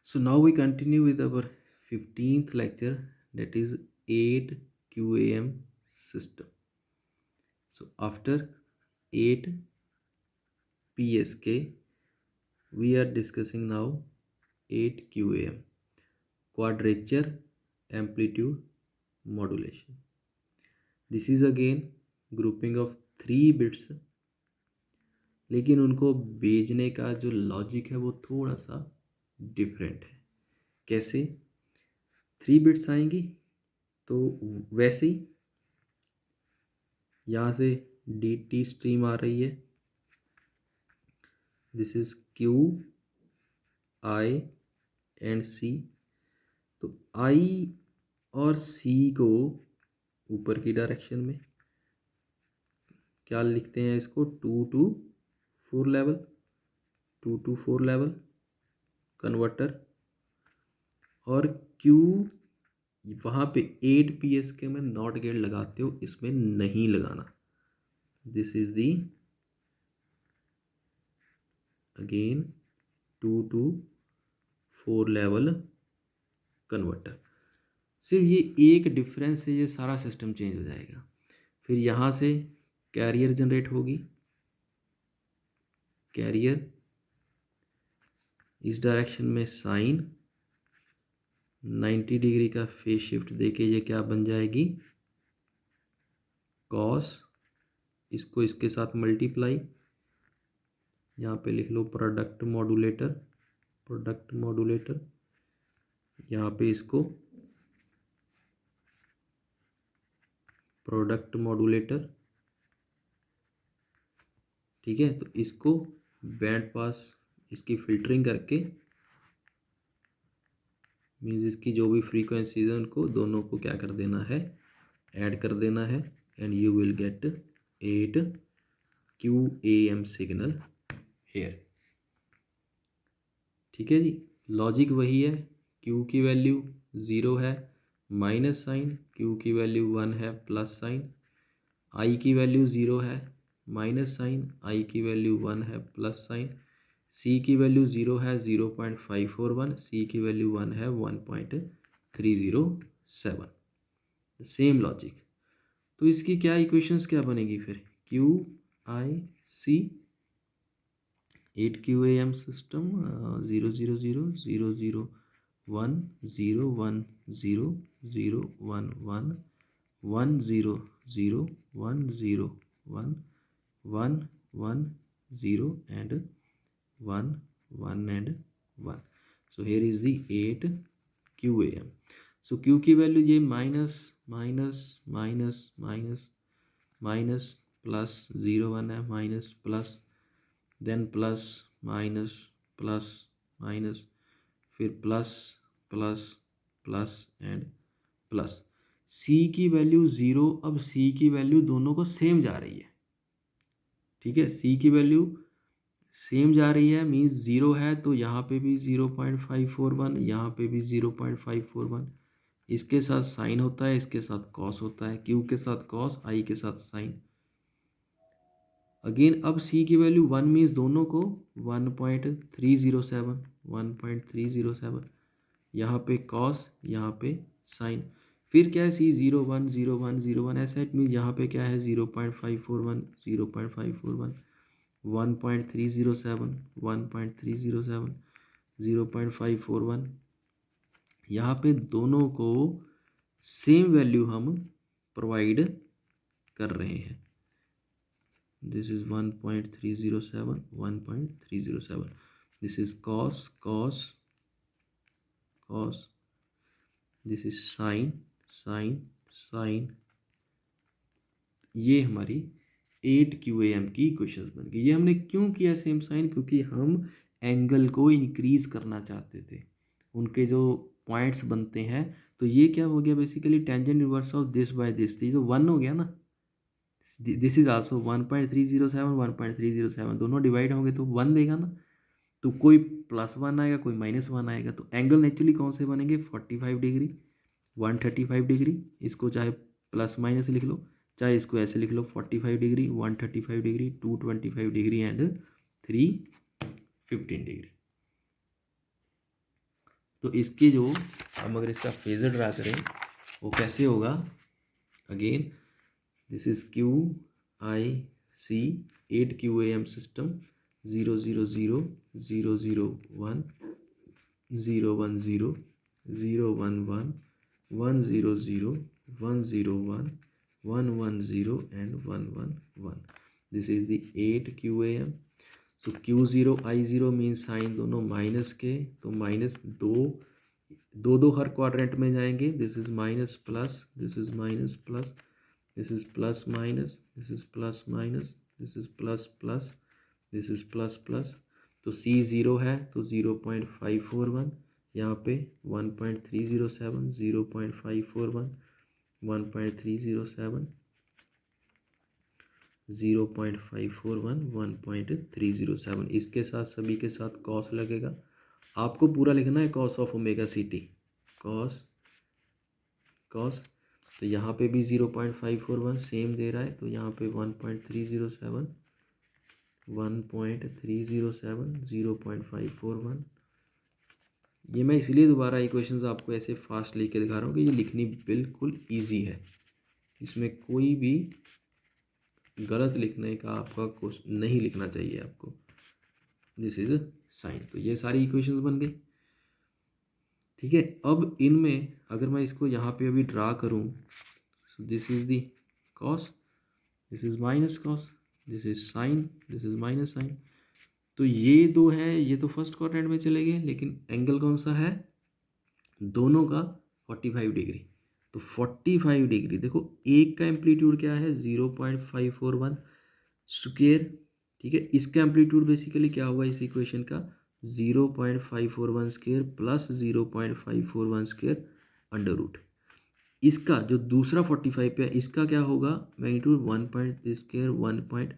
So now we continue with our 15th lecture, that is 8 QAM system. So after 8 PSK we are discussing now 8 QAM, quadrature amplitude modulation. This is again grouping of 3 bits, लेकिन उनको भेजने का जो logic है वो थोड़ा सा different है. कैसे? 3 बिट्स आएंगी तो वैसे ही यहाँ से डी टी स्ट्रीम आ रही है. This is Q I and C. तो आई और सी को ऊपर की डायरेक्शन में क्या लिखते हैं, इसको 2 to 4 level, 2 to 4 level converter. और क्यू वहाँ पे 8 PSK में नॉट गेट लगाते हो, इसमें नहीं लगाना. This is the again 2 to 4 level converter. सिर्फ ये एक डिफरेंस से ये सारा सिस्टम चेंज हो जाएगा. फिर यहाँ से कैरियर जनरेट होगी. कैरियर इस डायरेक्शन में साइन 90 डिग्री का फेज शिफ्ट देके ये क्या बन जाएगी, कॉस. इसको इसके साथ मल्टीप्लाई, यहाँ पे लिख लो प्रोडक्ट मॉड्यूलेटर, प्रोडक्ट मॉड्यूलेटर. यहाँ पे इसको प्रोडक्ट मॉड्यूलेटर. ठीक है, तो इसको बैंड पास इसकी फिल्टरिंग करके मीन्स इसकी जो भी फ्रीक्वेंसीज है उनको दोनों को क्या कर देना है, ऐड कर देना है. And you will get 8 QAM signal here. ठीक है जी, लॉजिक वही है. Q की वैल्यू 0 है माइनस साइन, Q की वैल्यू 1 है प्लस साइन. I की वैल्यू 0 है माइनस साइन, I की वैल्यू 1 है प्लस साइन. C की वैल्यू 0 है 0.541, C की वैल्यू 1 है 1.307. Same logic. तो इसकी क्या इक्वेशंस क्या बनेगी फिर, QIC 8 QAM system 0 0 0 0 0 1 0 1 0 0 1 1 1 0 0 1 0 1 1 1 0 and 1 1 and 1. So here is the 8 QAM. So Q की वैल्यू ये minus minus minus minus minus plus 0 1 है, minus plus then plus minus plus minus फिर plus plus plus and plus. C की value 0. अब सी की value दोनों को same जा रही है. ठीक है, सी की वैल्यू सेम जा रही है मीन्स 0 है तो यहाँ पे भी 0.541, यहाँ पे भी 0.541. इसके साथ साइन होता है, इसके साथ कॉस होता है. क्यू के साथ कॉस, आई के साथ साइन. अगेन अब सी की वैल्यू 1 मीन्स दोनों को 1.307, 1.307. यहाँ पे कॉस, यहाँ पे साइन. फिर क्या है, सी 0 1 0 1 0 1 ऐसा. इट मीन्स यहाँ पे क्या है 0.541 0.541 1.307 1.307 0.541. यहाँ पे दोनों को सेम वैल्यू हम प्रोवाइड कर रहे हैं. This is 1.307 1.307. This is cos cos cos. This is sine sine sine. ये हमारी 8 QAM की इक्वेशंस बन गई. ये हमने क्यों किया सेम साइन, क्योंकि हम एंगल को इंक्रीज करना चाहते थे. उनके जो पॉइंट्स बनते हैं तो ये क्या हो गया basically tangent inverse of this by this. ये तो 1 हो गया ना. दिस इज आल्सो 1.307 1.307 दोनों डिवाइड होंगे तो 1 देगा ना. तो कोई +1 आएगा, कोई -1 आएगा. तो एंगल नेचुरली कौन से बनेंगे, 45 डिग्री 135 डिग्री. इसको चाहे प्लस माइनस लिख लो, चाहे इसको ऐसे लिख लो 45 degree 135 degree 225 degree and 315 degree. तो इसकी जो हम अगर इसका फेजर ड्रा करें वो कैसे होगा, again this is Q I C 8 QAM system 0000001 010 011 100 101 110 and 111. This is the 8 QAM. So Q0 I0 mean sine दोनों माइनस के, तो माइनस दो हर क्वाड्रेंट में जाएंगे. This is minus plus, this is minus plus, this is plus minus, this is plus minus, this is plus plus, this is plus plus. तो C0 है तो 0.541, यहाँ पे 1.307, 0.541, 1.307, 0.541, 1.307. इसके साथ सभी के साथ कॉस लगेगा. आपको पूरा लिखना है cos of omega C T, cos cos. तो यहाँ पे भी 0.541 सेम दे रहा है, तो यहाँ पे 1.307, 1.307, 0.541. ये मैं इसलिए दोबारा इक्वेशंस आपको ऐसे फास्ट लिख के दिखा रहा हूँ कि ये लिखनी बिल्कुल ईजी है, इसमें कोई भी गलत लिखने का आपका कुछ नहीं लिखना चाहिए आपको. This is sign. तो ये सारी इक्वेशंस बन गई. ठीक है, अब इनमें अगर मैं इसको यहाँ पे अभी ड्रा करूँ, so this is the cos, this is minus cos, this is sine, this is minus sine. तो ये दो है, ये तो फर्स्ट क्वाड्रेंट में चले गए, लेकिन एंगल कौन सा है दोनों का, 45 डिग्री. तो 45 डिग्री देखो, एक का एम्पलीट्यूड क्या है 0.541 स्क्वेयर. ठीक है, इसका एम्पलीट्यूड बेसिकली क्या हुआ इस इक्वेशन का, 0.541 square plus 0.541 square under root. इसका जो दूसरा 45 पे है इसका क्या होगा magnitude 1 point this square 1 point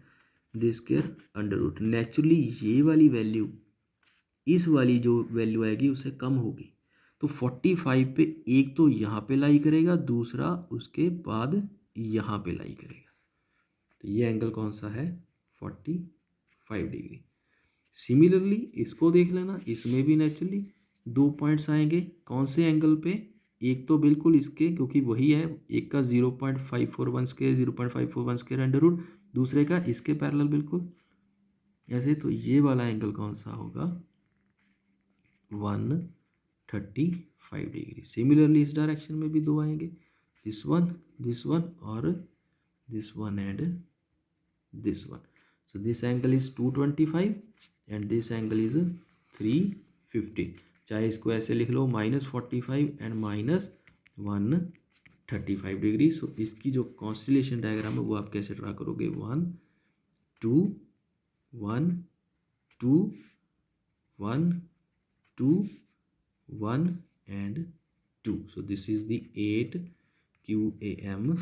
this square under root. Naturally ये वाली वैल्यू इस वाली जो वैल्यू आएगी उससे कम होगी. तो 45 पे एक तो यहाँ पे लाई करेगा, दूसरा उसके बाद यहाँ पे लाई करेगा. तो ये एंगल कौन सा है 45 डिग्री. सिमिलरली इसको देख लेना, इसमें भी नेचुरली दो पॉइंट्स आएंगे. कौन से एंगल पे, एक तो बिल्कुल इसके क्योंकि वही है, एक का 0.541 स्क्वायर 0.541 स्क्वायर अंडर रूट, दूसरे का इसके पैरेलल बिल्कुल ऐसे. तो ये वाला एंगल कौन सा होगा 135 डिग्री. सिमिलरली इस डायरेक्शन में भी दो आएंगे, दिस वन और this one and this one. So this angle is 225 and this angle is 350. चाहे इसको ऐसे लिख लो -45 एंड -135 डिग्री. सो इसकी जो कॉन्स्टेलेशन डायग्राम है वो आप कैसे ड्रा करोगे, 1 2 1 2 1 2 1 and 2. So this is the 8 QAM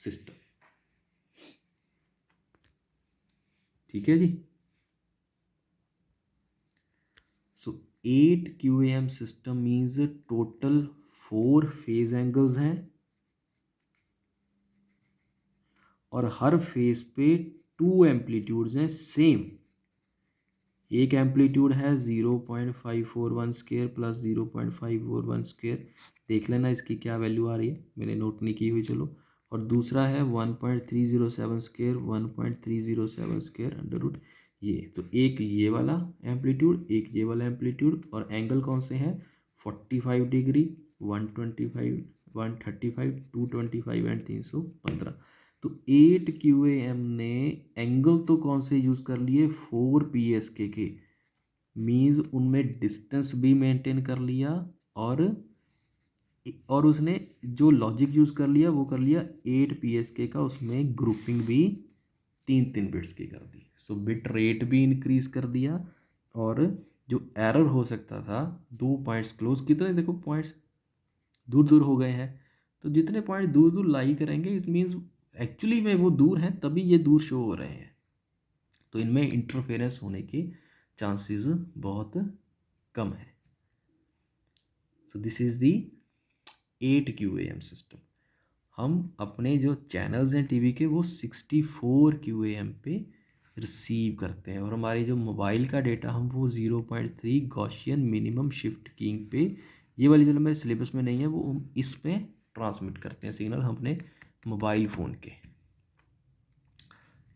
system. ठीक है जी. सो 8 QAM system means total 4 phase angles हैं और हर फेज पे 2 एम्पलीट्यूड्स हैं सेम. एक एम्पलीट्यूड है 0.541 स्क्वेयर प्लस 0.541 स्क्वेयर, देख लेना इसकी क्या वैल्यू आ रही है, मैंने नोट नहीं की हुई चलो. और दूसरा है 1.307 स्क्वेयर 1.307 स्क्वेयर अंडर रूट. ये तो एक ये वाला एम्पलीट्यूड, एक ये वाला एम्पलीट्यूड, और एंगल कौन से हैं 45 डिग्री 125 135 225 एंड 315. तो 8 QAM ने एंगल तो कौन से यूज़ कर लिए 4 PSK के, मीन्स उनमें डिस्टेंस भी मेंटेन कर लिया और उसने जो लॉजिक यूज़ कर लिया वो कर लिया 8 PSK का, उसमें ग्रुपिंग भी 3 बिट्स की कर दी. सो बिट रेट भी इंक्रीज कर दिया और जो एरर हो सकता था 2 पॉइंट्स क्लोज, कितने देखो पॉइंट्स दूर दूर हो गए हैं. तो जितने पॉइंट दूर दूर लाई करेंगे इट मीन्स एक्चुअली में वो दूर हैं तभी ये दूर शो हो रहे हैं. तो इनमें इंटरफेरेंस होने के चांसेस बहुत कम है. So this is the 8 QAM system. हम अपने जो चैनल्स हैं टीवी के वो 64 QAM पे रिसीव करते हैं। और हमारी जो मोबाइल का डेटा हम वो 0.3 गॉसियन मिनिमम शिफ्ट कीइंग पे, ये वाली जो हमारे सिलेबस में नहीं है, वो हम इस पे ट्रांसमिट करते हैं सिग्नल अपने मोबाइल फ़ोन के।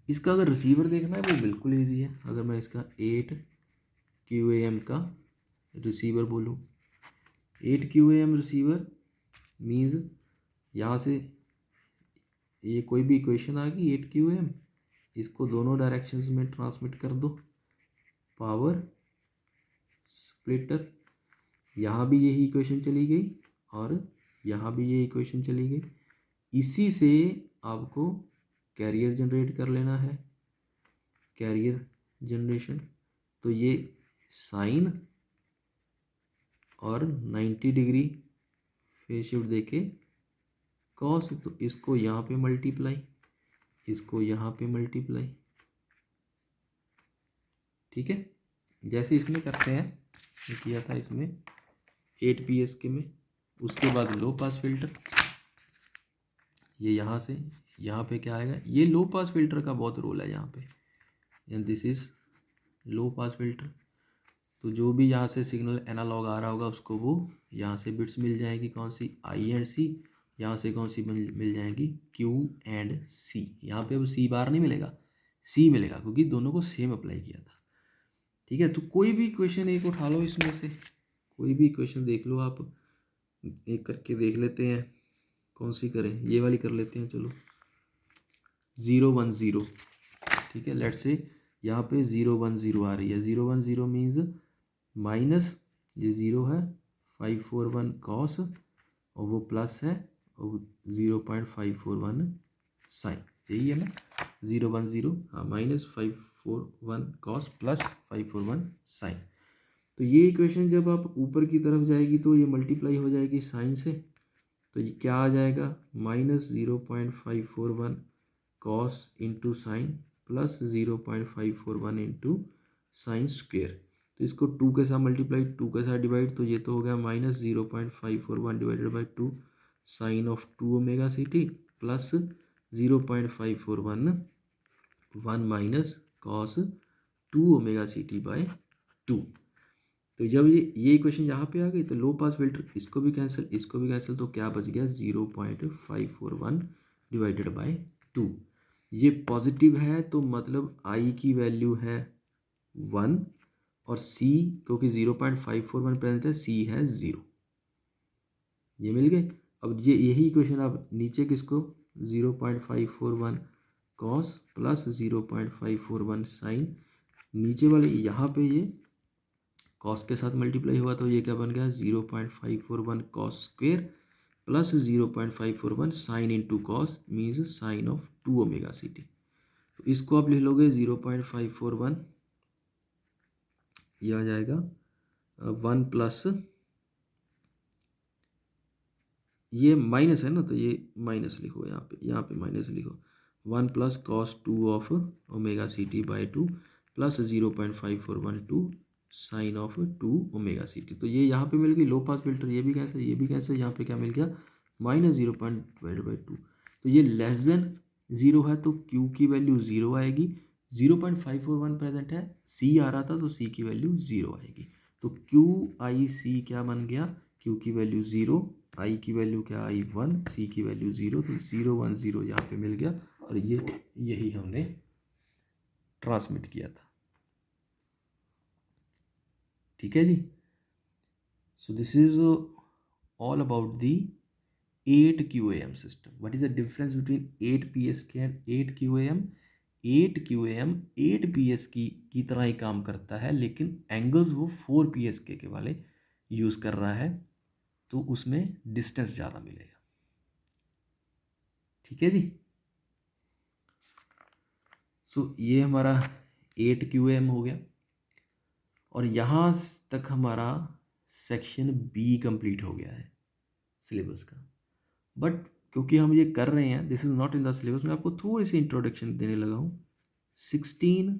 इसका अगर रिसीवर देखना है वो बिल्कुल ईजी है। अगर मैं इसका 8 QAM का रिसीवर बोलूँ, 8 QAM रिसीवर मीन्स यहाँ से ये कोई भी इक्वेशन आ गई 8 QAM, इसको दोनों डायरेक्शंस में ट्रांसमिट कर दो, पावर स्प्लिटर, यहाँ भी यही इक्वेशन चली गई और यहाँ भी ये इक्वेशन चली गई। इसी से आपको कैरियर जनरेट कर लेना है, कैरियर जनरेशन। तो ये साइन और 90 डिग्री फेज शिफ्ट देके कॉस, तो इसको यहाँ पे मल्टीप्लाई, इसको यहाँ पे मल्टीप्लाई, ठीक है। जैसे इसमें करते हैं, किया था इसमें 8 PSK में, उसके बाद लो पास फिल्टर, ये यहाँ से यहाँ पे क्या आएगा, ये लो पास फिल्टर का बहुत रोल है यहाँ पे, and this is low pass filter. तो जो भी यहाँ से सिग्नल एनालॉग आ रहा होगा उसको वो यहाँ से बिट्स मिल जाएगी, कौन सी आई एंड सी, यहाँ से कौन सी मिल जाएगी क्यू एंड सी। यहाँ पे अब सी बार नहीं मिलेगा, सी मिलेगा, क्योंकि दोनों को सेम अप्लाई किया था, ठीक है। तो कोई भी इक्वेशन एक उठा लो, इसमें से कोई भी इक्वेशन देख लो आप, एक करके देख लेते हैं, कौन सी करें, ये वाली कर लेते हैं चलो, 0 1 0, ठीक है। लेट से यहाँ पे 0 1 0 आ रही है, 0 1 0 मीन्स माइनस ये 0 है 541 कॉस, और वो प्लस है और 0.541 साइन, यही है ना, 0 1 0, हाँ, माइनस 541 कॉस प्लस 541 साइन। तो ये इक्वेशन जब आप ऊपर की तरफ जाएगी तो ये मल्टीप्लाई हो जाएगी साइन से, तो ये क्या आ जाएगा, minus 0.541 cos into sine plus 0.541 into sine square. तो इसको 2 के साथ मल्टीप्लाई, 2 के साथ डिवाइड, तो ये तो हो गया minus 0.541 divided by 2 sine of 2 omega C T plus 0.541 1 minus cos 2 omega C T by 2। तो जब ये इक्वेशन यहाँ पे आ गई तो लो पास फिल्टर, इसको भी कैंसिल, इसको भी कैंसिल, तो क्या बच गया 0.541 डिवाइडेड बाय 2। ये पॉजिटिव है तो मतलब आई की वैल्यू है 1, और सी क्योंकि 0.541 प्रेजेंट है, सी है 0, ये मिल गए। अब ये यही इक्वेशन आप नीचे किसको 0.541 कॉस प्लस 0.541 साइन, नीचे वाले यहाँ पे ये कॉस के साथ मल्टीप्लाई हुआ, तो ये क्या बन गया 0.541 cos square plus 0.541 sine into cos means sine of 2 omega C T. तो इसको आप लिख लोगे 0.541, ये आ जाएगा 1 प्लस, ये माइनस है ना तो ये माइनस लिखो, यहाँ पे माइनस लिखो, 1 plus cos 2 of omega C T by 2 plus 0.541 2 sine of 2 omega C T. तो ये यहाँ पे मिल गई लो पास फिल्टर, ये भी कैंसिल, ये भी कैंसिल, यहाँ पे क्या मिल गया माइनस 0.2। तो ये लेस देन 0 है तो Q की वैल्यू 0 आएगी, 0.541 प्रेजेंट है, C आ रहा था तो C की वैल्यू 0 आएगी। तो QIC क्या बन गया, Q की वैल्यू 0, I की वैल्यू क्या आई 1, C की वैल्यू 0, तो 0 1 0 यहाँ पे मिल गया, और ये यही हमने ट्रांसमिट किया था, ठीक है जी। So this is all about the 8 QAM system. What is the difference between 8 PSK and 8 QAM? 8 QAM 8 PSK की तरह ही काम करता है, लेकिन एंगल्स वो 4 PSK के वाले यूज़ कर रहा है, तो उसमें डिस्टेंस ज़्यादा मिलेगा, ठीक है जी। सो ये हमारा 8 QAM हो गया, और यहाँ तक हमारा सेक्शन बी कंप्लीट हो गया है सिलेबस का। बट क्योंकि हम ये कर रहे हैं, this is not in the syllabus, मैं आपको थोड़ी सी इंट्रोडक्शन देने लगा हूँ। 16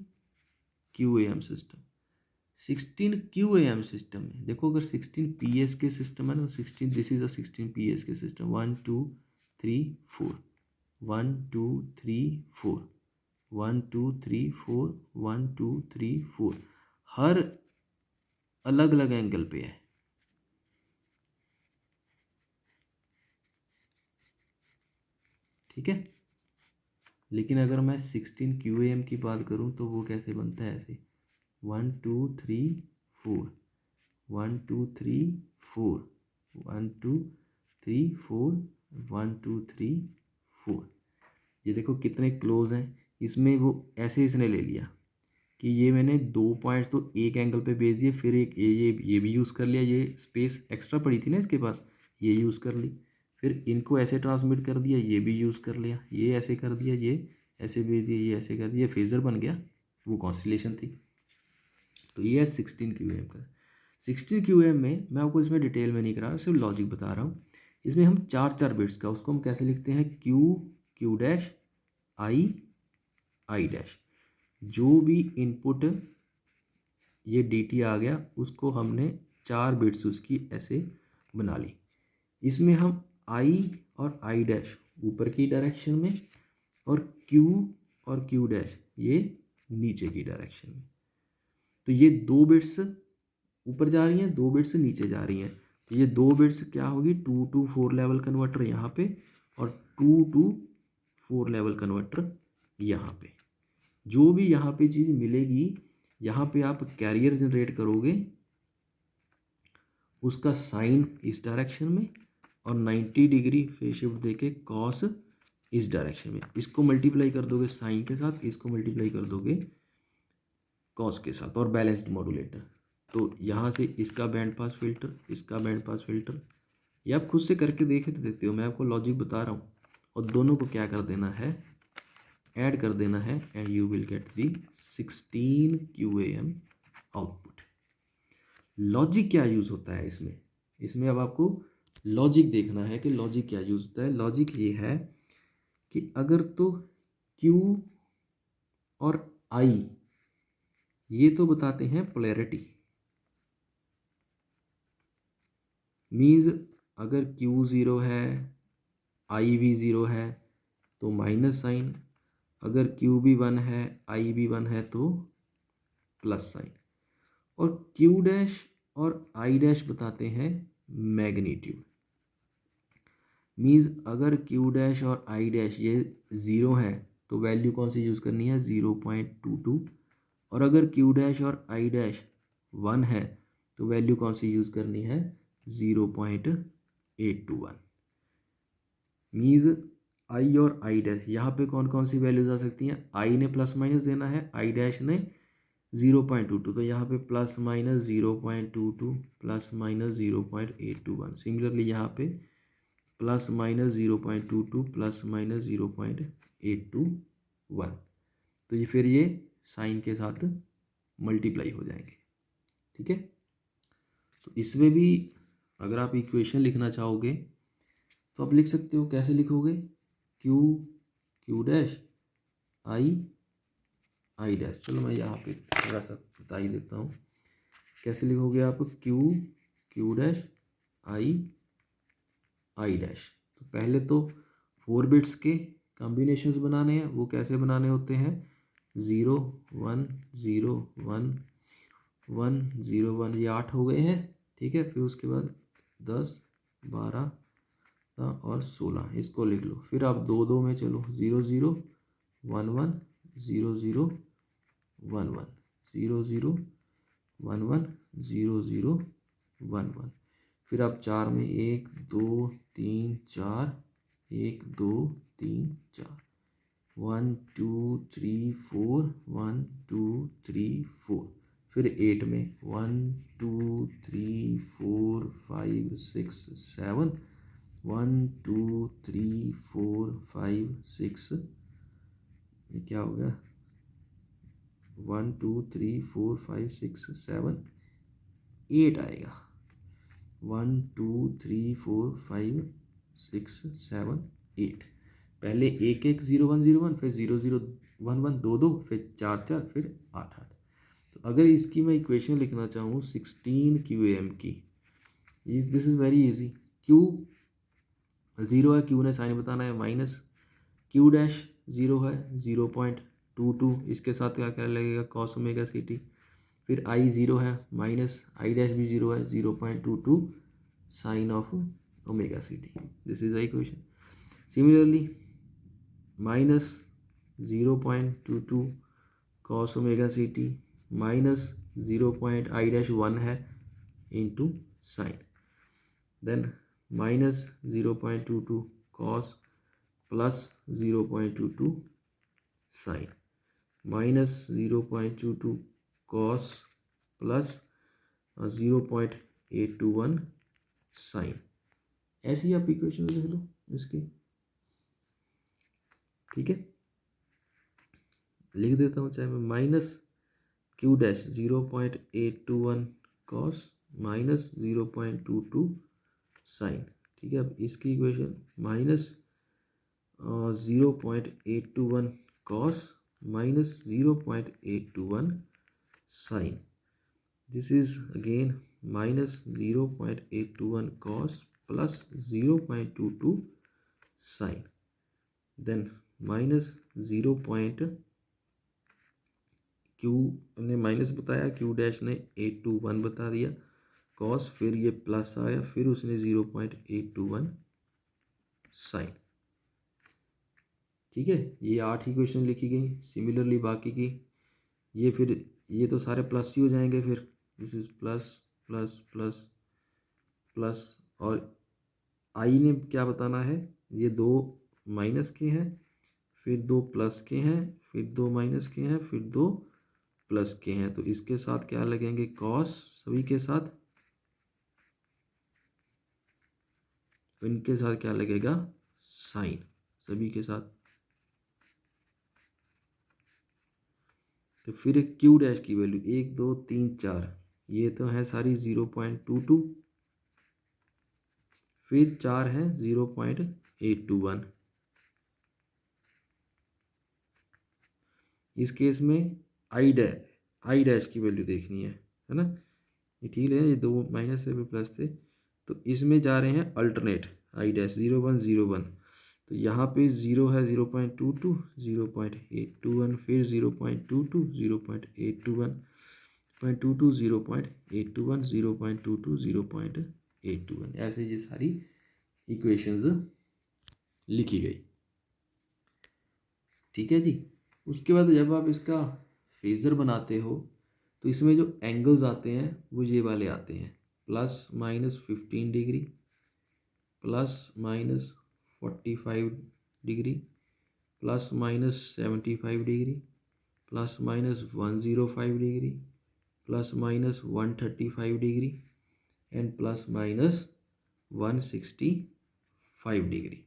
QAM सिस्टम, 16 QAM सिस्टम में देखो, अगर 16 PSK सिस्टम है ना, 16 this is a 16 PSK system, 1 2 3 4, 1 2 3 4, 1 2 3 4, 1 2 3 4, हर अलग अलग एंगल पे है। ठीक है, लेकिन अगर मैं 16 QAM की बात करूं तो वो कैसे बनता है, ऐसे 1 2 3 4, 1 2 3 4, 1 2 3 4, 1 2 3 4। ये देखो कितने क्लोज हैं। इसमें वो ऐसे इसने ले लिया कि ये मैंने 2 पॉइंट्स तो एक एंगल पे भेज दिए, फिर एक ये भी यूज़ कर लिया, ये स्पेस एक्स्ट्रा पड़ी थी ना इसके पास, ये यूज़ कर ली, फिर इनको ऐसे ट्रांसमिट कर दिया, ये भी यूज़ कर लिया, ये ऐसे कर दिया, ये ऐसे भेज दिया, ये ऐसे कर दिया, फेजर बन गया, वो कॉन्स्टलेशन थी। तो ये है 16 QAM का। 16 QAM में मैं आपको इसमें डिटेल में नहीं करा रहा, सिर्फ लॉजिक बता रहा हूँ। इसमें हम चार चार बिट्स का, उसको हम कैसे लिखते हैं, Q डैश I डैश। जो भी इनपुट ये DT आ गया उसको हमने 4 बिट्स उसकी ऐसे बना ली। इसमें हम I और I डैश ऊपर की डायरेक्शन में, और Q और Q डैश ये नीचे की डायरेक्शन में। तो ये 2 बिट्स ऊपर जा रही हैं, 2 बिट्स नीचे जा रही हैं। तो ये 2 बिट्स क्या होगी, 2 to 4 लेवल कन्वर्टर यहाँ पे, और 2 to 4 लेवल कन्वर्टर यहाँ पे। जो भी यहाँ पे चीज़ मिलेगी, यहाँ पे आप कैरियर जनरेट करोगे, उसका साइन इस डायरेक्शन में, और 90 डिग्री फेज शिफ्ट देके कॉस इस डायरेक्शन में। इसको मल्टीप्लाई कर दोगे साइन के साथ, इसको मल्टीप्लाई कर दोगे कॉस के साथ, और बैलेंस्ड मॉड्यूलेटर। तो यहाँ से इसका बैंड पास फिल्टर, इसका बैंड पास फिल्टर, ये आप खुद से करके देख देते हो, मैं आपको लॉजिक बता रहा हूँ। और दोनों को क्या कर देना है, ऐड कर देना है, and you will get the 16 QAM output. Logic क्या यूज़ होता है इसमें, इसमें अब आपको लॉजिक देखना है कि लॉजिक क्या यूज़ होता है। लॉजिक ये है कि अगर तो Q और I ये तो बताते हैं पोलैरिटी, मीन्स अगर Q 0 है, I भी 0 है तो माइनस साइन, अगर Q भी 1 है, I भी 1 है तो प्लस साइन। और Q डैश और I डैश बताते हैं मैग्नीट्यूड, मीन्स अगर Q डैश और I डैश ये 0 है तो वैल्यू कौन सी यूज़ करनी है, 0.22, और अगर Q डैश और I डैश 1 है तो वैल्यू कौन सी यूज़ करनी है, 0.821। मीन्स I और I डैश यहाँ पे कौन कौन सी वैल्यूज आ सकती हैं, I ने प्लस माइनस देना है, I डैश ने 0.22, तो यहाँ पे plus minus 0.22 plus minus 0.821। Similarly यहाँ पे प्लस माइनस 0.22 प्लस माइनस 0.821। तो ये फिर ये साइन के साथ मल्टीप्लाई हो जाएंगे। ठीक है, तो इसमें भी अगर आप इक्वेशन लिखना चाहोगे तो आप लिख सकते हो, कैसे लिखोगे, Q डैश I डैश। चलो मैं यहाँ पे थोड़ा सा बता ही देता हूँ, कैसे लिखोगे आप, Q डैश I डैश। तो पहले तो 4 बिट्स के कॉम्बिनेशंस बनाने हैं, वो कैसे बनाने होते हैं, 0 1 0 1 1 0 1, ये 8 हो गए हैं। ठीक है, फिर उसके बाद 10 12 और 16, इसको लिख लो। फिर आप 2 2 में चलो, 0 0 1 1 0 0 1 1 0 0 1 1 0 0 1 1। फिर आप 4 में 1 2 3 4, 1 2 3 4, 1 2 3 4, 1 2 3 4। फिर 8 में 1 2 3 4 5 6 7, 1 2 3 4 5 6, ये क्या हो गया, 1 2 3 4 5 6 7 8 आएगा, 1 2 3 4 5 6 7 8। पहले 1 1 0 1 0 1, फिर 0 0 1 1 2 2, फिर 4 4, फिर 8 8। तो अगर इसकी मैं इक्वेशन लिखना चाहूँ 16 QAM की, this is very easy. Q 0 है, Q ने साइन बताना है, माइनस Q डैश 0 है, 0.22, इसके साथ क्या क्या लगेगा कॉस ओमेगा सी टी। फिर आई ज़ीरो है माइनस आई डैश भी ज़ीरो है, 0.22 sine of omega C T, this is the equation. Similarly minus 0.22 cos omega C T minus 0.I-1 है into sine, then minus 0.22 cos plus 0.22 sine minus 0.22 cos plus 0.821 sine. ऐसे ही आप equation लिख लो इसकी, ठीक है। लिख देता हूँ चाहे मैं, minus Q dash 0.821 cos minus 0.22 sine, ठीक है। अब इसकी equation minus 0.821 cos minus 0.821 sine, this is again minus 0.821 cos plus 0.22 sine, then minus 0. Q ने माइनस बताया, क्यू डैश ने 821 बता दिया कॉस, फिर ये प्लस आया, फिर उसने 0.821 साइन, ठीक है। ये 8 इक्वेशन लिखी गई। सिमिलरली बाकी की ये फिर ये तो सारे प्लस ही हो जाएंगे, फिर this is plus plus plus plus, और आई ने क्या बताना है, ये 2 माइनस के हैं, फिर 2 प्लस के हैं, फिर 2 माइनस के हैं, फिर 2 प्लस के हैं, तो इसके साथ क्या लगेंगे कॉस सभी के साथ, इनके साथ क्या लगेगा साइन सभी के साथ। तो फिर क्यू डैश की वैल्यू 1 2 3 4, ये तो है सारी 0.22, फिर 4 है 0.821। इस केस में आई डैश की वैल्यू देखनी है ना। ये ठीक है, ये 2 माइनस से भी प्लस थे, तो इसमें जा रहे हैं अल्टरनेट आई डैश 0.1 तो यहाँ पे 0 है 0.22 0.821, फिर 0.22 0.821 0.22 0.821 0.22 0.821, ऐसे ये सारी इक्वेशंस लिखी गई, ठीक है जी। उसके बाद जब आप इसका फेज़र बनाते हो तो इसमें जो एंगल्स आते हैं वो ये वाले आते हैं, plus minus 15 degree, plus minus 45 degree, plus minus 75 degree, plus minus 105 degree, plus minus 135 degree and plus minus 165 degree,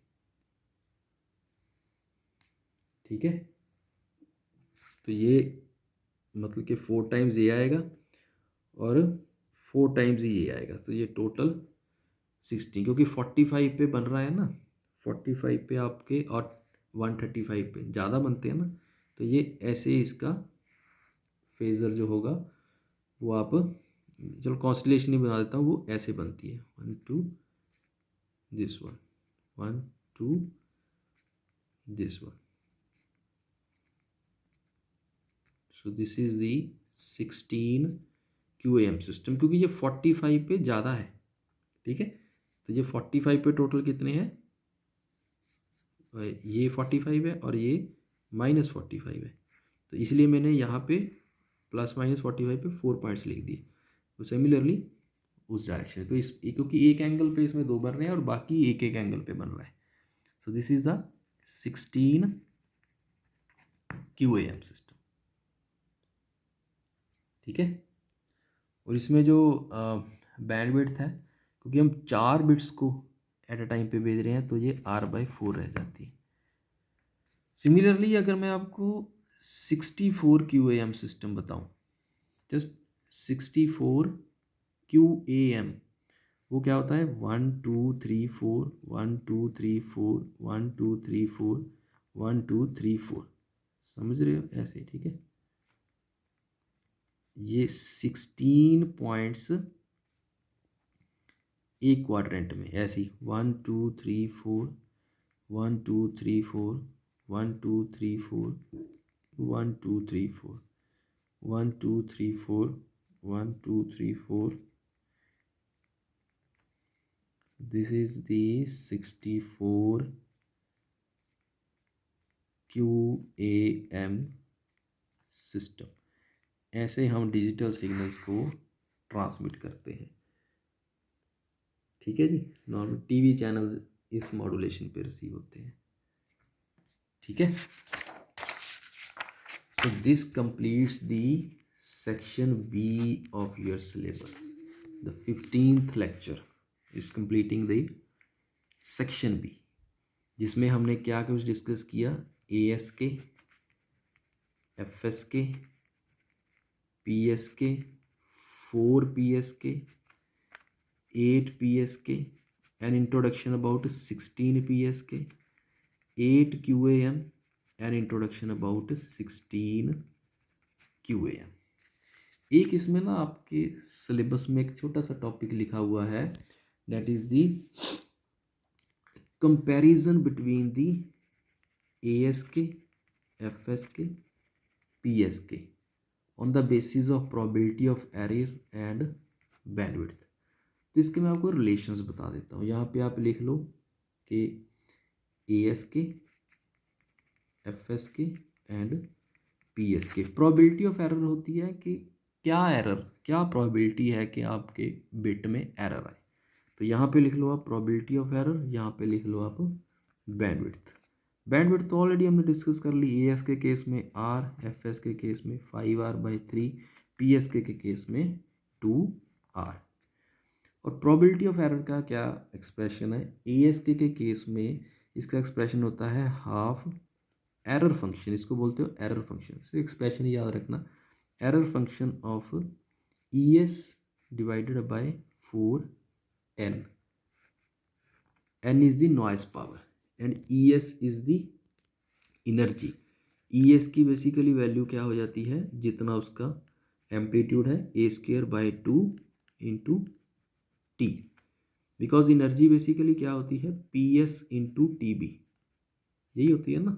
ठीक है। तो ये मतलब कि 4 टाइम्स ये आएगा और 4 टाइम्स ही ये आएगा, तो ये टोटल 60, क्योंकि 45 पे बन रहा है ना, 45 पे आपके और 135 पे ज़्यादा बनते हैं ना, तो ये ऐसे ही इसका फेज़र जो होगा वो आप, चलो कॉन्स्टलेशन ही बना देता हूँ, वो ऐसे बनती है 1 2 this one 1 2 this one, so this is the 16 QAM system, क्योंकि ये 45 पे ज़्यादा है, ठीक है। तो ये 45 पे टोटल कितने हैं, ये 45 है और ये माइनस 45 है, तो इसलिए मैंने यहाँ पे प्लस माइनस 45 पे 4 पॉइंट्स लिख दिए। तो सिमिलरली उस डायरेक्शन, तो इस क्योंकि एक एंगल पे इसमें 2 बन रहे हैं और बाकी एक एक एंगल पे बन रहा है, so this is the 16 QAM system, ठीक है। और इसमें जो बैंडविड्थ है, क्योंकि हम 4 बिट्स को एट अ टाइम पे भेज रहे हैं, तो ये R/4 रह जाती है। सिमिलरली अगर मैं आपको 64 QAM सिस्टम बताऊं, जस्ट 64 QAM, वो क्या होता है 1 2 3 4 1 2 3 4 1 2 3 4 1 2 3 4, समझ रहे हो ऐसे, ठीक है। ये 16 पॉइंट्स एक क्वाड्रेंट में ऐसे ही 1 2 3 4 1 2 3 4 1 2 3 4 1 2 3 4 1 2 3 4 1 2 3 4. This is the 64 QAM system. ऐसे हम डिजिटल सिग्नल्स को ट्रांसमिट करते हैं. ठीक है जी. नॉर्मल टीवी चैनल्स इस मॉड्यूलेशन पे रिसीव होते हैं. ठीक है. So this completes the section B of your syllabus. The 15th lecture is completing the section B, जिसमें हमने क्या कुछ डिस्कस किया. एएस के, एफएस के, पीएस के, 4 पीएस के, 8 पीएस के, एन इंट्रोडक्शन अबाउट 16 पीएस के, 8 क्यूएएम, एन इंट्रोडक्शन अबाउट 16 क्यूएएम. एक इसमें ना आपके सिलेबस में एक छोटा सा टॉपिक लिखा हुआ है, that is the comparison between the as के, एफएस के, पीएस के on the basis of probability of error and bandwidth. तो इसके मैं आपको रिलेशंस बता देता हूँ. यहाँ पे आप लिख लो कि एएस के, एफएस के एंड पीएस के प्रोबेबिलिटी ऑफ एरर होती है कि क्या प्रोबेबिलिटी है कि आपके बिट में एरर आए. तो यहाँ पे लिख लो आप प्रोबेबिलिटी ऑफ एरर, यहाँ पे लिख लो आप बैंडविड्थ. बैंडविड्थ तो ऑलरेडी हमने डिस्कस कर ली. एएस के केस में आर, एफएस के केस में 5R/3, पीएस के केस में 2R. और प्रोबेबिलिटी ऑफ एरर का क्या एक्सप्रेशन है. एएस के केस में इसका एक्सप्रेशन होता है हाफ एरर फंक्शन. इसको बोलते हो एरर फंक्शन. से एक्सप्रेशन याद रखना, error function of ES divided by 4n. n is the noise power and ES is the energy. ES की बेसिकली वैल्यू क्या हो जाती है, जितना उसका एम्पलीट्यूड है, a²/2 into T. Because energy basically क्या होती है, PS इंटू TB, यही होती है ना.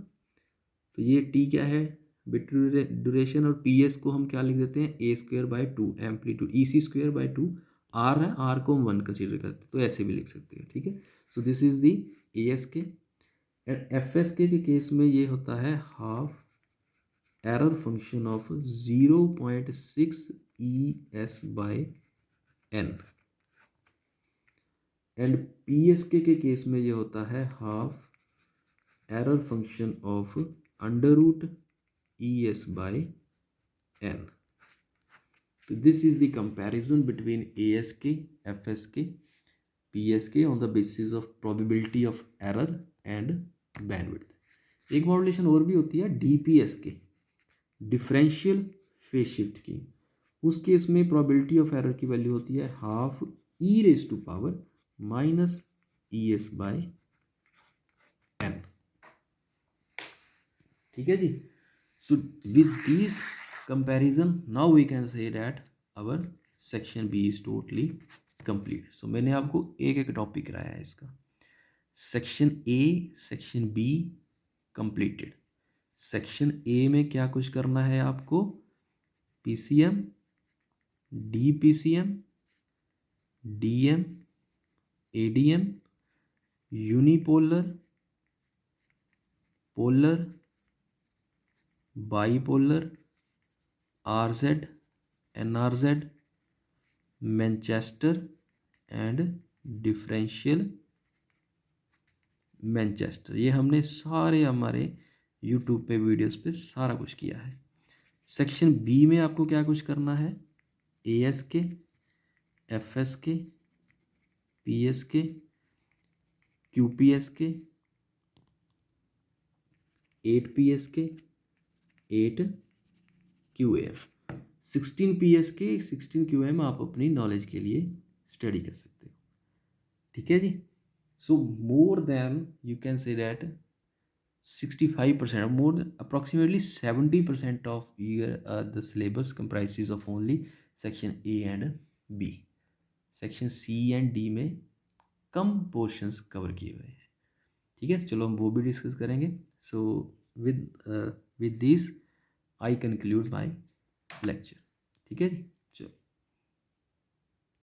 तो ये T क्या है, बिट ड्यूरेशन, और PS को हम क्या लिख देते हैं, a²/2 एम्पलीट्यूड, EC²/2. R है, R को हम 1 कंसीडर करते हैं, तो ऐसे भी लिख सकते हैं. ठीक है. So this is the ASK. And FSK के केस में ये होता है half error function of 0.6 ES/n. And PSK के केस में ये होता है half error function of √ES/n. तो this is the comparison between ASK, FSK, PSK on the basis of probability of error and bandwidth. एक मॉड्यूलेशन और भी होती है DPSK, डिफरेंशियल फेज शिफ्ट की. उस केस में प्रोबेबिलिटी ऑफ एरर की वैल्यू होती है हाफ e⁻⁻ ES/n. ठीक है जी. So with this comparison now we can say that our section B is totally complete. सो मैंने आपको एक एक टॉपिक कराया है इसका. Section A, section B completed. Section A में क्या कुछ करना है आपको, PCM, DPCM, DM, ADM, unipolar, polar, bipolar, RZ, NRZ, Manchester and differential Manchester. ये हमने सारे हमारे यूट्यूब पे वीडियोस पे सारा कुछ किया है. सेक्शन बी में आपको क्या कुछ करना है, ASK, FSK, PSK, QPSK, 8 PSK, 8 QAM, 16 PSK, 16 QAM आप अपनी नॉलेज के लिए स्टडी कर सकते हो. ठीक है जी. So more than you can say that 65%, more than approximately 70% of your the syllabus comprises of only section A and B. Section C and D में कम पोर्शंस कवर किए हुए हैं. ठीक है, चलो हम वो भी डिस्कस करेंगे. सो with this I conclude my lecture. ठीक है जी।